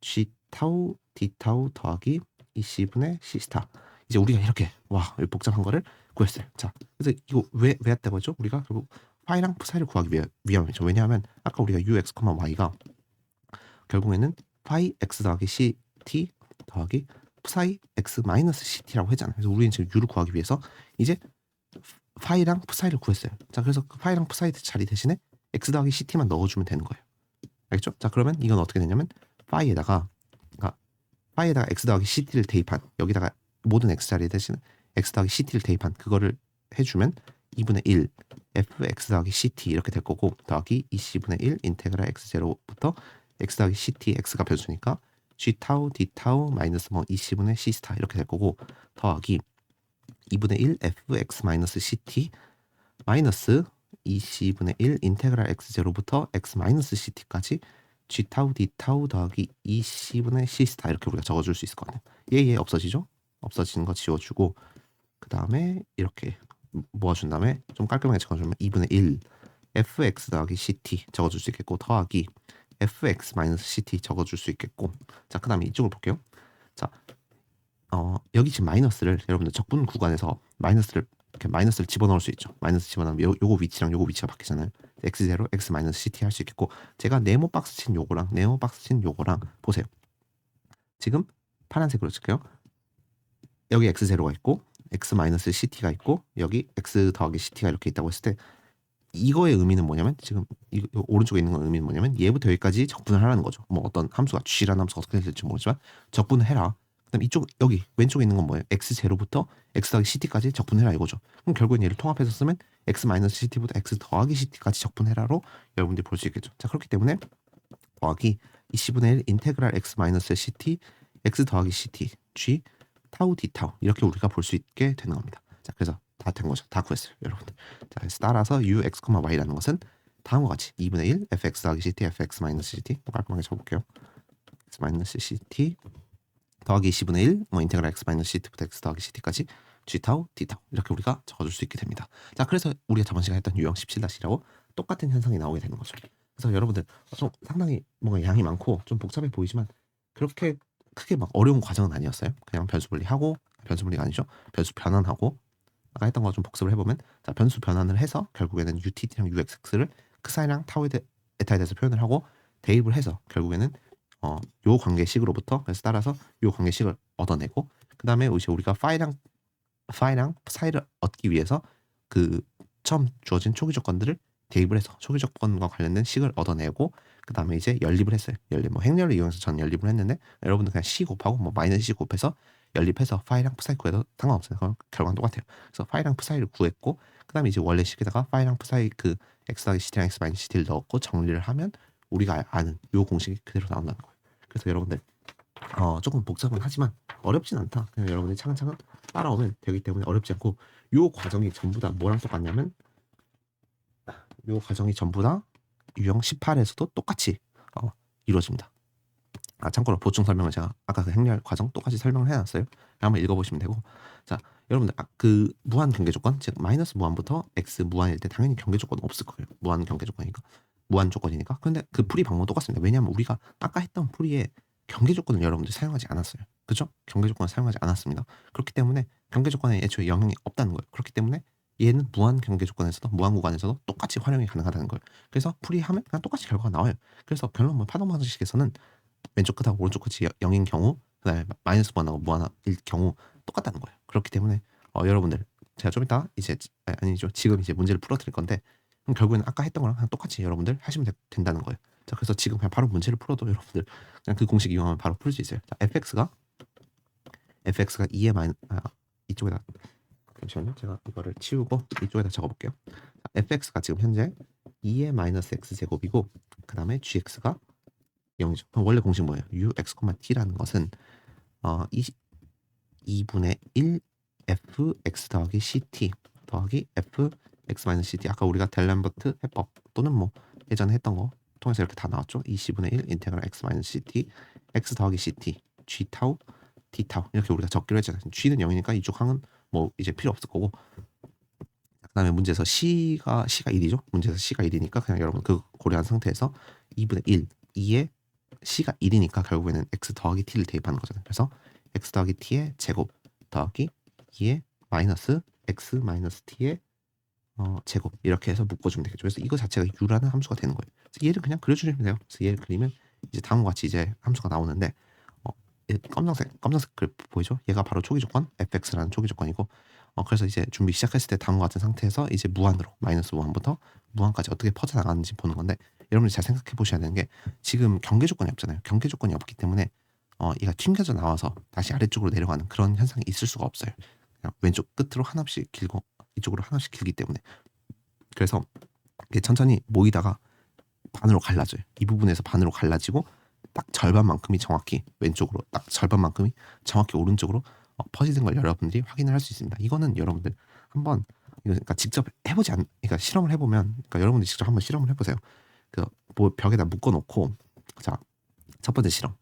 A: g 타우 d 타우 더하기 20분의 c 스타. 이제 우리가 이렇게 와 복잡한 거를 구했어요. 자, 그래서 이거 왜 했다고 했죠? 우리가 결국 파이랑 p사이를 구하기 위함이죠. 왜냐하면 아까 우리가 ux, y가 결국에는 파이 x 더하기 ct 더하기 p사이 x 마이너스 ct라고 했잖아요. 그래서 우리는 지금 u를 구하기 위해서 이제 파이랑 p사이를 구했어요. 자, 그래서 그 파이랑 p사이 자리 대신에 x 더하기 ct만 넣어주면 되는 거예요. 알겠죠? 자, 그러면 이건 어떻게 되냐면 파이에다가 그러니까 파이에다가 x 더하기 ct를 대입한 여기다가 모든 x 자리 대신에 x 더하기 ct를 대입한 그거를 해주면 2분의 1 fx 더하기 ct 이렇게 될 거고 더하기 20분의 1 인테그랄 x 제로부터 x 더하기 ct x가 변수니까 g 타우 d 타우 마이너스 뭐 20분의 c 스타 이렇게 될 거고 더하기 2분의 1 fx 마이너스 ct 마이너스 20분의 1 인테그랄 x 제로부터 x 마이너스 ct까지 g 타우 d 타우 더하기 20분의 c 스타 이렇게 우리가 적어줄 수 있을 것 같네요. 얘 없어지죠? 없어지는 거 지워주고 그 다음에 이렇게 모아준 다음에 좀 깔끔하게 적어주면 2분의 1 fx 더하기 ct 적어줄 수 있겠고 더하기 fx 마이너스 ct 적어줄 수 있겠고 자, 그 다음에 이쪽을 볼게요. 자, 여기 지금 마이너스를 여러분들 적분 구간에서 마이너스를 집어넣을 수 있죠. 마이너스 집어넣으면 요거 위치랑 요거 위치가 바뀌잖아요. x0, x 마이너스 ct 할 수 있겠고 제가 네모 박스 친 요거랑 네모 박스 친 요거랑 보세요. 지금 파란색으로 칠게요. 여기 x0가 있고 x 마이너스 ct가 있고 여기 x 더하기 ct가 이렇게 있다고 했을 때 이거의 의미는 뭐냐면 지금 이 오른쪽에 있는 건 의미는 뭐냐면 얘부터 여기까지 적분을 하라는 거죠. 뭐 어떤 함수가 g라는 함수가 어떻게 될지 모르지만 적분을 해라. 그다음 이쪽 여기 왼쪽에 있는 건 뭐예요? x 제로부터 x 더하기 ct까지 적분해라 이거죠. 그럼 결국엔 얘를 통합해서 쓰면 x 마이너스 ct보다 x 더하기 ct까지 적분해라로 여러분들이 볼 수 있겠죠. 자, 그렇기 때문에 더하기 20분의 1 인테그랄 x 마이너스 ct x 더하기 ct g 타우 d 타우 이렇게 우리가 볼 수 있게 되는 겁니다. 자, 그래서 다 된 거죠. 다 구했어요, 여러분들. 자, 그래서 따라서 ux, y라는 것은 다음과 같이 2분의 1 fx 더하기 ct fx 마이너스 ct 깔끔하게 적어볼게요. x 마이너스 ct 더하기 20분의 1 뭐 인테그랄 x 마이너스 ct부터 x 더하기 ct까지 g 타우 d 타우 이렇게 우리가 적어줄 수 있게 됩니다. 자, 그래서 우리가 저번 시간에 했던 유형 17-1하고 똑같은 현상이 나오게 되는 거죠. 그래서 여러분들 좀 상당히 뭔가 양이 많고 좀 복잡해 보이지만 그렇게 크게 막 어려운 과정은 아니었어요. 그냥 변수 분리하고 변수 분리가 아니죠. 변수 변환하고 아까 했던 거 좀 복습을 해보면 자, 변수 변환을 해서 결국에는 ut랑 ux를 그 사이랑 타우에 에타에 대해서 표현을 하고 대입을 해서 결국에는 요 관계식으로부터 그래서 따라서 요 관계식을 얻어내고 그 다음에 이제 우리가 파이랑 사이를 얻기 위해서 그 처음 주어진 초기 조건들을 대입을 해서 초기 조건과 관련된 식을 얻어내고 그 다음에 이제 연립을 했어요. 뭐 행렬을 이용해서 전 연립을 했는데 여러분들 그냥 c 곱하고 뭐 마이너스 c 곱해서 연립해서 파이랑 p사이 구해도 상관없어요. 결과는 똑같아요. 그래서 파이랑 p사이를 구했고 그 다음에 이제 원래 식에다가 파이랑 p사이 그 x 더하기 ct랑 x 마이너스 ct를 넣었고 정리를 하면 우리가 아는 요 공식이 그대로 나온다는 거예요. 그래서 여러분들 조금 복잡은 하지만 어렵진 않다. 그냥 여러분들이 차근차근 따라오면 되기 때문에 어렵지 않고 요 과정이 전부 다 뭐랑 똑같냐면 요 과정이 전부 다 유형 18에서도 똑같이 이루어집니다. 참고로 보충 설명을 제가 아까 그 행렬 과정 똑같이 설명을 해놨어요. 한번 읽어보시면 되고 자, 여러분들 그 무한 경계 조건 즉 마이너스 무한부터 x 무한일 때 당연히 경계 조건 없을 거예요. 무한 경계 조건이니까 무한 조건이니까. 근데 그 풀이 방법은 똑같습니다. 왜냐하면 우리가 아까 했던 풀이에 경계 조건을 여러분들 사용하지 않았어요. 그죠? 경계 조건을 사용하지 않았습니다. 그렇기 때문에 경계 조건에 애초에 영향이 없다는 거예요. 그렇기 때문에 얘는 무한 경계 조건에서도 무한 구간에서도 똑같이 활용이 가능하다는 거예요. 그래서 풀이하면 그냥 똑같이 결과가 나와요. 그래서 결론은 파동 방정식에서는 왼쪽 끝하고 오른쪽 끝이 0인 경우 그다음에 마이너스 무한하고 무한일 경우 똑같다는 거예요. 그렇기 때문에 여러분들 제가 좀 이따 이제 아니죠 지금 이제 문제를 풀어드릴 건데 그럼 결국에는 아까 했던 거랑 그냥 똑같이 여러분들 하시면 된다는 거예요. 자, 그래서 지금 그냥 바로 문제를 풀어도 여러분들 그냥 그 공식 이용하면 바로 풀 수 있어요. 자, fx가 2의 이쪽에다 잠시만요. 제가 이거를 치우고 이쪽에다 적어볼게요. 자, fx가 지금 현재 2의 마이너스 x 제곱이고 그 다음에 gx가 0이죠. 그럼 원래 공식 뭐예요? ux, t라는 것은 2분의 1 fx 더하기 ct 더하기 f x 마이너스 ct 아까 우리가 델람버트 해법 또는 뭐 예전에 했던 거 통해서 이렇게 다 나왔죠. 20분의 1 인테그랄 x 마이너스 ct x 더하기 ct g 타우 d 타우 이렇게 우리가 적기로 했잖아요. g는 0이니까 이쪽 항은 뭐 이제 필요 없을 거고 그다음에 문제에서 C가 1이죠. 문제에서 C가 1이니까 그냥 여러분 그 고려한 상태에서 2분의 1, 2에 C가 1이니까 결국에는 x 더하기 t를 대입하는 거잖아요. 그래서 x 더하기 t의 제곱 더하기 2의 마이너스 x 마이너스 t의 제곱 이렇게 해서 묶어주면 되겠죠. 그래서 이거 자체가 u라는 함수가 되는 거예요. 그래서 얘를 그냥 그려주시면 돼요. 그래서 얘를 그리면 이제 다음과 같이 이제 함수가 나오는데 얘 검정색 그 보이죠? 얘가 바로 초기 조건 fx라는 초기 조건이고 그래서 이제 준비 시작했을 때 다음과 같은 상태에서 이제 무한으로 마이너스 1부터 무한까지 어떻게 퍼져나가는지 보는 건데 여러분들 잘 생각해 보셔야 되는 게 지금 경계 조건이 없잖아요. 경계 조건이 없기 때문에 얘가 튕겨져 나와서 다시 아래쪽으로 내려가는 그런 현상이 있을 수가 없어요. 그냥 왼쪽 끝으로 하나씩 길고 이쪽으로 하나씩 길기 때문에 그래서 이게 천천히 모이다가 반으로 갈라져요. 이 부분에서 반으로 갈라지고 딱 절반만큼이 정확히 왼쪽으로 딱 절반만큼이 정확히 오른쪽으로 퍼지는 걸 여러분들이 확인을 할 수 있습니다. 이거는 여러분들 한번 그러니까 직접 해보지 않 그러니까 실험을 해보면 그러니까 여러분들이 직접 한번 실험을 해보세요. 그 뭐 벽에다 묶어놓고 자 첫 번째 실험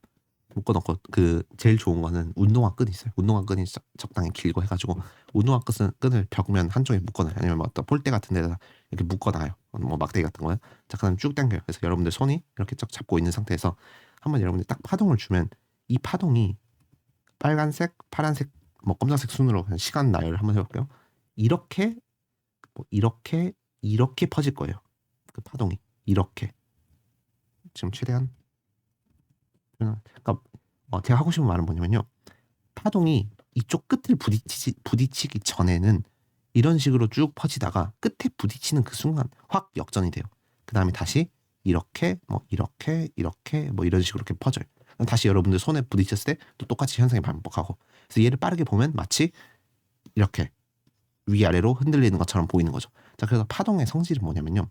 A: 묶어놓고 그 제일 좋은 거는 운동화 끈이 있어요. 운동화 끈이 적당히 길고 해가지고 운동화 끈을 벽면 한쪽에 묶어놔요. 아니면 뭐 어떤 폴대 같은 데다 이렇게 묶어놔요. 뭐 막대기 같은 거요. 자 그다음 쭉 당겨요. 그래서 여러분들 손이 이렇게 쫙 잡고 있는 상태에서 한번 여러분들 딱 파동을 주면 이 파동이 빨간색, 파란색, 뭐 검정색 순으로 그냥 시간 나열을 한번 해볼게요. 이렇게 뭐 이렇게 퍼질 거예요. 그 파동이 이렇게 지금 최대한 그러니까 제가 하고 싶은 말은 뭐냐면요. 파동이 이쪽 끝을 부딪히기 전에는 이런 식으로 쭉 퍼지다가 끝에 부딪히는 그 순간 확 역전이 돼요. 그 다음에 다시 이렇게 뭐 이렇게 뭐 이런 식으로 이렇게 퍼져요. 다시 여러분들 손에 부딪혔을 때 또 똑같이 현상이 반복하고 그래서 얘를 빠르게 보면 마치 이렇게 위아래로 흔들리는 것처럼 보이는 거죠. 자 그래서 파동의 성질은 뭐냐면요.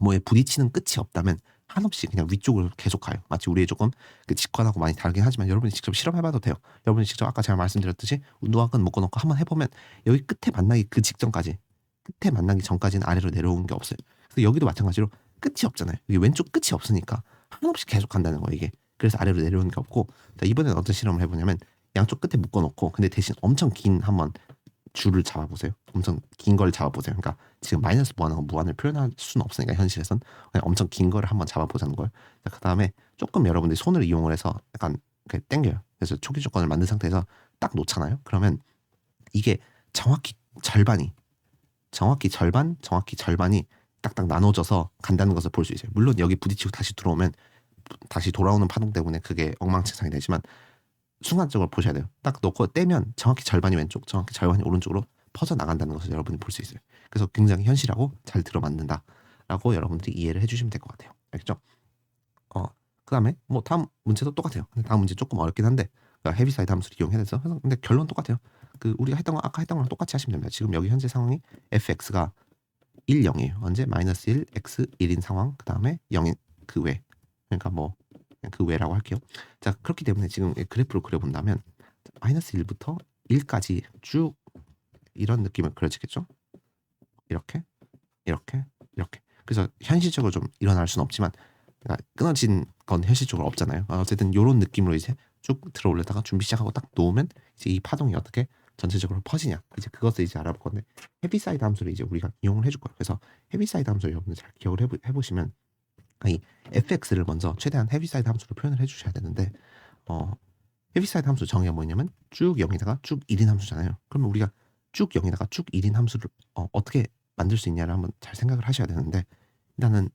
A: 뭐에 부딪히는 끝이 없다면 한없이 그냥 위쪽으로 계속 가요. 마치 우리의 조금 그 직관하고 많이 다르긴 하지만 여러분이 직접 실험해봐도 돼요. 여러분이 직접 아까 제가 말씀드렸듯이 운동화 끈 묶어놓고 한번 해보면 여기 끝에 만나기 그 직전까지 끝에 만나기 전까지는 아래로 내려오는 게 없어요. 그래서 여기도 마찬가지로 끝이 없잖아요. 이게 왼쪽 끝이 없으니까 한없이 계속 간다는 거예요. 이게 그래서 아래로 내려오는 게 없고 자, 이번에는 어떤 실험을 해보냐면 양쪽 끝에 묶어놓고 근데 대신 엄청 긴 한번 줄을 잡아보세요. 엄청 긴 걸 잡아보세요. 그러니까 지금 마이너스 무한하고 무한을 표현할 수는 없으니까 현실에선 그냥 엄청 긴 거를 한번 잡아보자는 거예요. 그 다음에 조금 여러분들이 손을 이용을 해서 약간 이렇게 당겨요. 그래서 초기 조건을 만든 상태에서 딱 놓잖아요. 그러면 이게 정확히 절반이 딱딱 나눠져서 간다는 것을 볼 수 있어요. 물론 여기 부딪히고 다시 들어오면 다시 돌아오는 파동 때문에 그게 엉망진창이 되지만 순간적으로 보셔야 돼요. 딱 놓고 떼면 정확히 절반이 왼쪽, 정확히 절반이 오른쪽으로 퍼져 나간다는 것을 여러분이 볼 수 있어요. 그래서 굉장히 현실하고 잘 들어맞는다라고 여러분들이 이해를 해주시면 될 것 같아요. 알겠죠? 그다음에 뭐 다음 문제도 똑같아요. 근데 다음 문제 조금 어렵긴 한데 그러니까 헤비사이드 함수를 이용해야 돼서 근데 결론 똑같아요. 그 우리가 아까 했던 거랑 똑같이 하시면 됩니다. 지금 여기 현재 상황이 fx가 1, 0이에요. 언제 마이너스 1, x 1인 상황. 그 다음에 0인 그 외. 그러니까 뭐 그 외라고 할게요. 자 그렇기 때문에 지금 그래프로 그려본다면 마이너스 1부터 1까지 쭉 이런 느낌을 그려지겠죠. 이렇게 그래서 현실적으로 좀 일어날 수는 없지만 그러니까 끊어진 건 현실적으로 없잖아요. 어쨌든 이런 느낌으로 이제 쭉 들어 올렸다가 준비 시작하고 딱 놓으면 이제 이 파동이 어떻게 전체적으로 퍼지냐 이제 그것을 이제 알아볼 건데 헤비사이드 함수를 이제 우리가 이용을 해줄 거예요. 그래서 헤비사이드 함수를 여러분들 잘 기억을 해보시면 이 fx를 먼저 최대한 헤비사이드 함수로 표현을 해주셔야 되는데 헤비사이드 함수 정의가 뭐냐면 쭉 0에다가 쭉 1인 함수잖아요. 그러면 우리가 쭉 0에다가 쭉 1인 함수를 어떻게 만들 수 있냐를 한번 잘 생각을 하셔야 되는데 일단은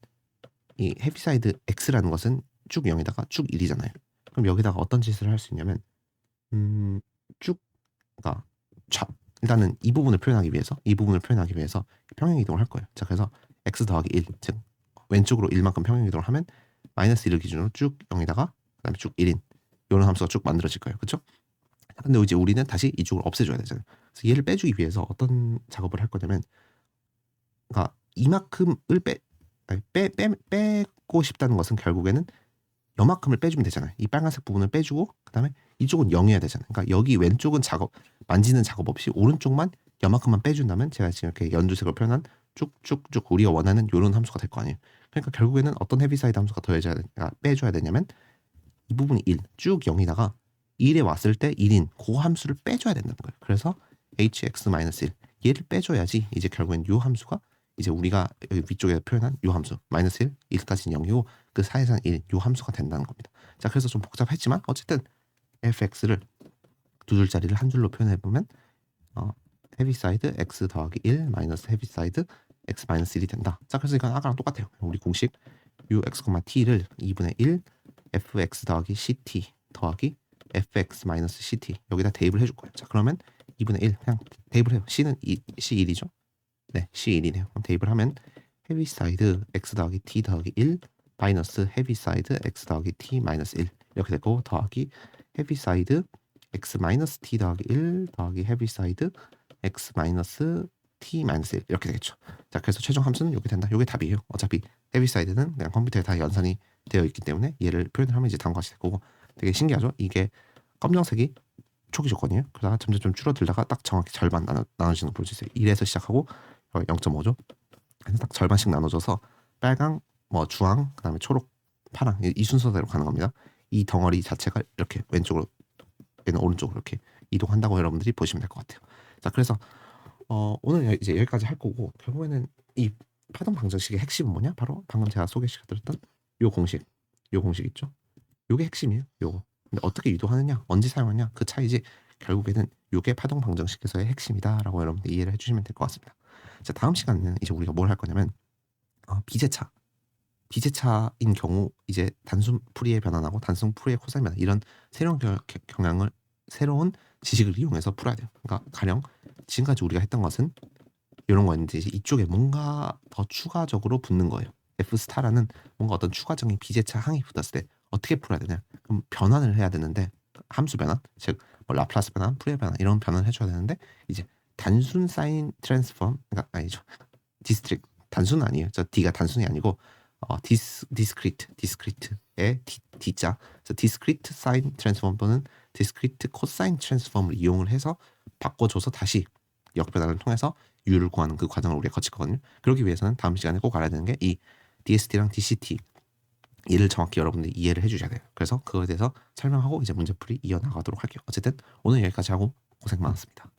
A: 이 헤비사이드 x라는 것은 쭉 0에다가 쭉 1이잖아요. 그럼 여기다가 어떤 짓을 할 수 있냐면 쭉 그러니까 일단은 이 부분을 표현하기 위해서 평행 이동을 할 거예요. 자 그래서 x 더하기 1, 즉 왼쪽으로 1만큼 평행 이동을 하면 마이너스 1을 기준으로 쭉 0에다가 그다음에 쭉 1인 이런 함수가 쭉 만들어질 거예요. 그렇죠? 근데 이제 우리는 다시 이쪽으로 없애줘야 되잖아요. 그래서 얘를 빼주기 위해서 어떤 작업을 할 거냐면 그러니까 이만큼을 빼고 싶다는 것은 결국에는 요만큼을 빼주면 되잖아요. 이 빨간색 부분을 빼주고 그다음에 이쪽은 0이어야 되잖아요. 그러니까 여기 왼쪽은 만지는 작업 없이 오른쪽만 요만큼만 빼준다면 제가 지금 이렇게 연두색으로 표현한 쭉쭉쭉 우리가 원하는 요런 함수가 될 거 아니에요. 그러니까 결국에는 어떤 헤비사이드 함수가 빼줘야 되냐면 이 부분이 1, 쭉 0이다가 1에 왔을 때 1인 그 함수를 빼줘야 된다는 거예요. 그래서 hx-1 얘를 빼줘야지 이제 결국엔 요 함수가 이제 우리가 여기 위쪽에 표현한 요 함수 -1, 1까지는 0이고 그 사이에서는 1, 요 함수가 된다는 겁니다. 자, 그래서 좀 복잡했지만 어쨌든 fx를 두 줄짜리를 한 줄로 표현해 보면 헤비사이드 x 더하기 1 마이너스 헤비사이드 x 마이너스 1이 된다. 자, 그래서 이건 아까랑 똑같아요. 우리 공식 ux, t를 2분의 1 fx 더하기 ct 더하기 fx 마이너스 ct 여기다 대입을 해줄 거예요. 자, 그러면 2분의 1 그냥 대입을 해요. c는 c1이죠. 네, c1이네요. 그럼 대입을 하면 헤비사이드 x 더하기 t 더하기 1 마이너스 헤비사이드 x 더하기 t 마이너스 1 이렇게 되고 더하기 헤비사이드 x 마이너스 t 더하기 1 더하기 헤비사이드 x 마이너스 t 마이너스 1 이렇게 되겠죠. 자, 그래서 최종 함수는 이렇게 된다. 이게 답이에요. 어차피 헤비사이드는 그냥 컴퓨터에 다 연산이 되어 있기 때문에 얘를 표현을 하면 이제 다음과 같이 될 거고 되게 신기하죠. 이게 검정색이 초기 조건이에요. 그러다가 점점 좀 줄어들다가 딱 정확히 절반 나눠지는 거 볼 수 있어요. 1에서 시작하고 0.5죠. 그래서 딱 절반씩 나눠져서 빨강, 뭐 주황, 그다음에 초록, 파랑 이 순서대로 가는 겁니다. 이 덩어리 자체가 이렇게 왼쪽으로 얘는 오른쪽으로 이렇게 이동한다고 여러분들이 보시면 될 것 같아요. 자, 그래서 오늘 이제 여기까지 할 거고 결국에는 이 파동 방정식의 핵심은 뭐냐? 바로 방금 제가 소개시켜드렸던 요 공식 있죠? 요게 핵심이에요. 요거. 근데 어떻게 유도하느냐, 언제 사용하냐 그 차이지 결국에는 요게 파동 방정식에서의 핵심이다라고 여러분들 이해를 해주시면 될 것 같습니다. 자, 다음 시간에는 이제 우리가 뭘 할 거냐면 비제차인 경우 이제 단순 풀이의 변환하고 단순 풀이의 코사인 변환 이런 새로운 경향을 새로운 지식을 이용해서 풀어야 돼요. 그러니까 가령 지금까지 우리가 했던 것은 이런 거였는데 이제 이쪽에 뭔가 더 추가적으로 붙는 거예요. F 스타라는 뭔가 어떤 추가적인 비제차 항이 붙었을 때 어떻게 풀어야 되냐? 그럼 변환을 해야 되는데 함수 변환, 즉 뭐 라플라스 변환, 푸리에 변환 이런 변환을 해줘야 되는데 이제 단순 사인 트랜스폼, 그러니까 아니죠. 디스트릭 단순은 아니에요. 저 D가 단순이 아니고 디스크리트의 D자, 그래서 디스크리트 사인 트랜스폼 또는 디스크리트 코사인 트랜스폼을 이용을 해서 바꿔줘서 다시 역변환을 통해서 U를 구하는 그 과정을 우리가 거칠 거거든요. 그러기 위해서는 다음 시간에 꼭 알아야 되는 게 이 DST랑 DCT 이를 정확히 여러분들이 이해를 해주셔야 돼요. 그래서 그거에 대해서 설명하고 이제 문제풀이 이어나가도록 할게요. 어쨌든 오늘 여기까지 하고 고생 많았습니다.